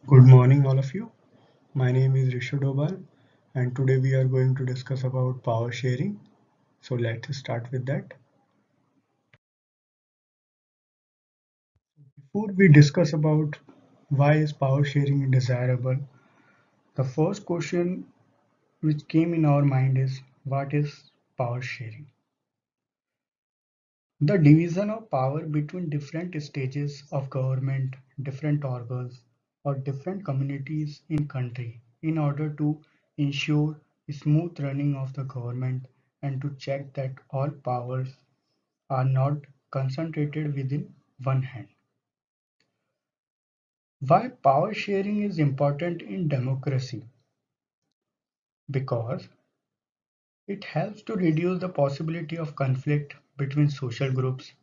Good morning, all of you. My name is Rishu Dobal, and today we are going to discuss about power sharing. So let's start with that. Before we discuss about why is power sharing desirable, the first question which came in our mind is what is power sharing? The division of power between different stages of government, different organs, or different communities in country in order to ensure smooth running of the government and to check that all powers are not concentrated within one hand. Why power sharing is important in democracy? Because it helps to reduce the possibility of conflict between social groups.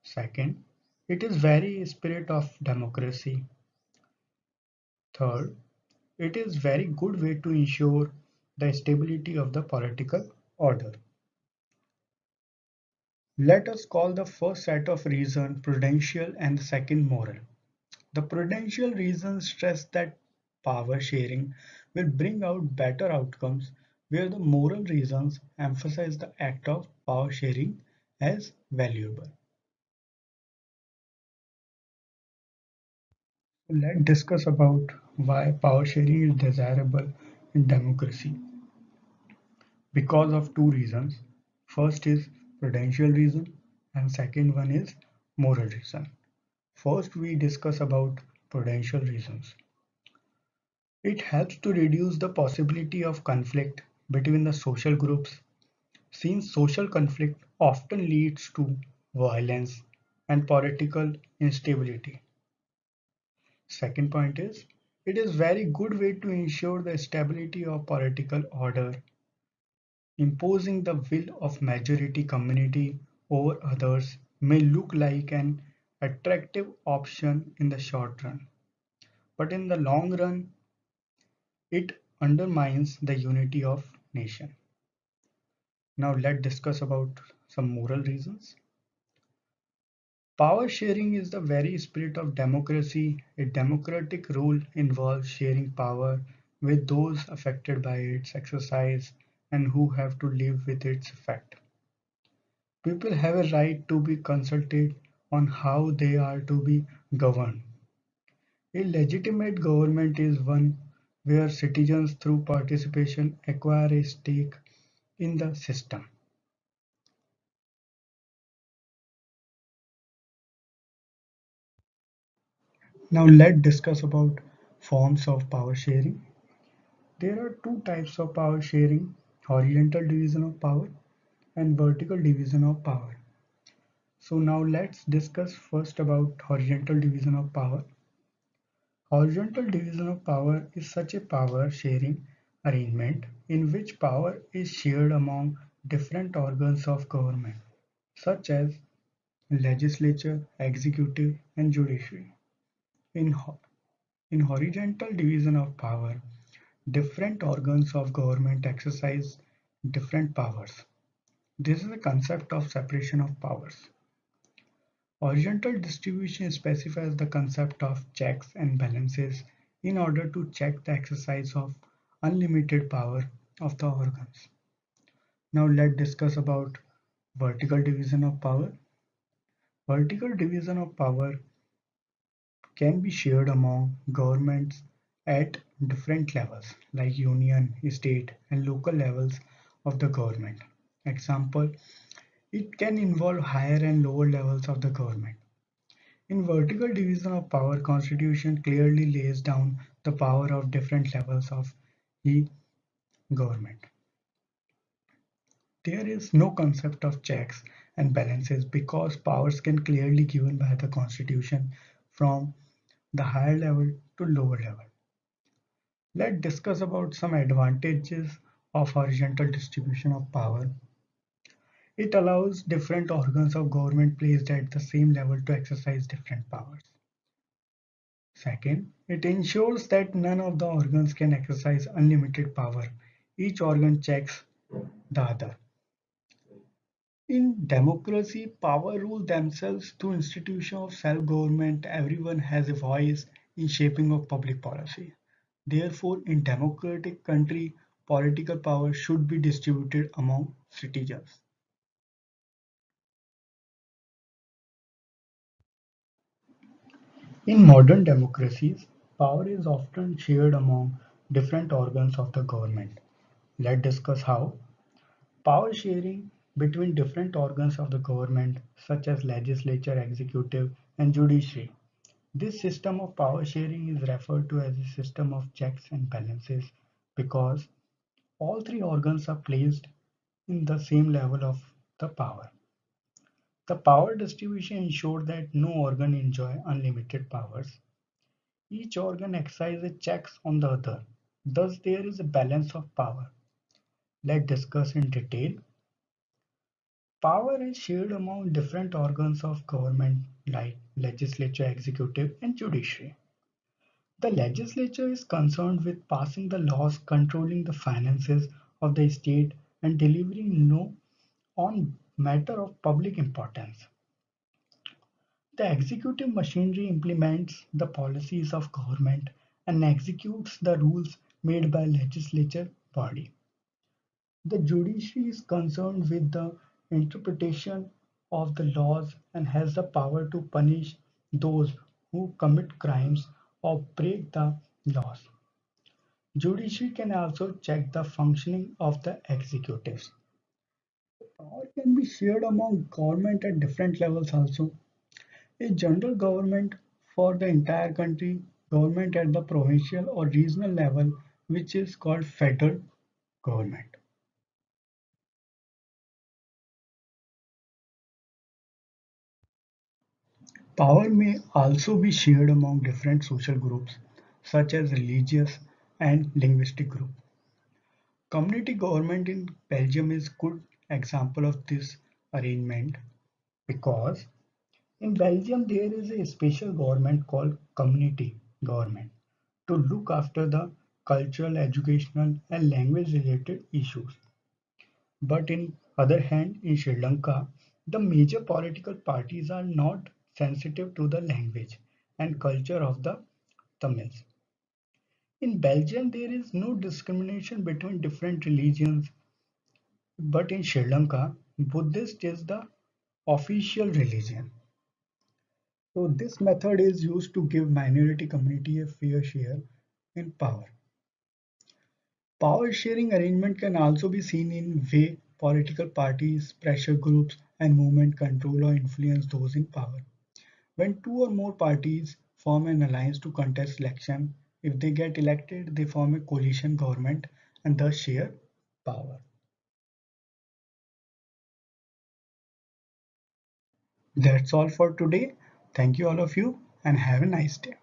Second, it is very spirit of democracy. Third, it is very good way to ensure the stability of the political order. Let us call the first set of reason prudential and the second moral. The prudential reasons stress that power sharing will bring out better outcomes, where the moral reasons emphasize the act of power sharing as valuable. Let's discuss about why power sharing is desirable in democracy. Because of two reasons. First is prudential reason and second one is moral reason. First we discuss about prudential reasons. It helps to reduce the possibility of conflict between the social groups since social conflict often leads to violence and political instability. Second point is it is very good way to ensure the stability of political order. Imposing the will of majority community over others may look like an attractive option in the short run, but in the long run, it undermines the unity of nation. Now let's discuss about some moral reasons. Power sharing is the very spirit of democracy. A democratic rule involves sharing power with those affected by its exercise and who have to live with its effect. People have a right to be consulted on how they are to be governed. A legitimate government is one where citizens through participation acquire a stake in the system. Now let's discuss about forms of power sharing. There are two types of power sharing, horizontal division of power and vertical division of power. So now let's discuss first about horizontal division of power. Horizontal division of power is such a power sharing arrangement in which power is shared among different organs of government, such as legislature, executive, and judiciary. In, in horizontal division of power, different organs of government exercise different powers. This is the concept of separation of powers. Horizontal distribution specifies the concept of checks and balances in order to check the exercise of unlimited power of the organs. Now let's discuss about vertical division of power. Vertical division of power can be shared among governments at different levels like union, state and local levels of the government. Example, it can involve higher and lower levels of the government. In vertical division of power, Constitution clearly lays down the power of different levels of the government. There is no concept of checks and balances because powers can clearly given by the Constitution from the higher level to lower level. Let's discuss about some advantages of horizontal distribution of power. It allows different organs of government placed at the same level to exercise different powers. Second, it ensures that none of the organs can exercise unlimited power. Each organ checks the other. In democracy, power rule themselves through institution of self-government. Everyone has a voice in shaping of public policy. Therefore, in democratic country, political power should be distributed among citizens. In modern democracies, power is often shared among different organs of the government. Let's discuss how. Power sharing between different organs of the government, such as legislature, executive, and judiciary. This system of power sharing is referred to as a system of checks and balances because all three organs are placed in the same level of the power. The power distribution ensures that no organ enjoy unlimited powers. Each organ exercises checks on the other. Thus, there is a balance of power. Let's discuss in detail. Power is shared among different organs of government like legislature, executive, and judiciary. The legislature is concerned with passing the laws controlling the finances of the state and delivering no on matter of public importance. The executive machinery implements the policies of government and executes the rules made by legislature body. The judiciary is concerned with the interpretation of the laws and has the power to punish those who commit crimes or break the laws. Judiciary can also check the functioning of the executives. Power can be shared among government at different levels also. A general government for the entire country, government at the provincial or regional level, which is called federal government. Power may also be shared among different social groups, such as religious and linguistic groups. Community government in Belgium is good example of this arrangement because in Belgium there is a special government called community government to look after the cultural, educational and language related issues. But in other hand, in Sri Lanka, the major political parties are not sensitive to the language and culture of the Tamils. In Belgium, there is no discrimination between different religions, but in Sri Lanka, Buddhist is the official religion. So this method is used to give minority community a fair share in power. Power sharing arrangement can also be seen in way political parties, pressure groups, and movement control or influence those in power. When two or more parties form an alliance to contest election, if they get elected, they form a coalition government and thus share power. That's all for today. Thank you all of you and have a nice day.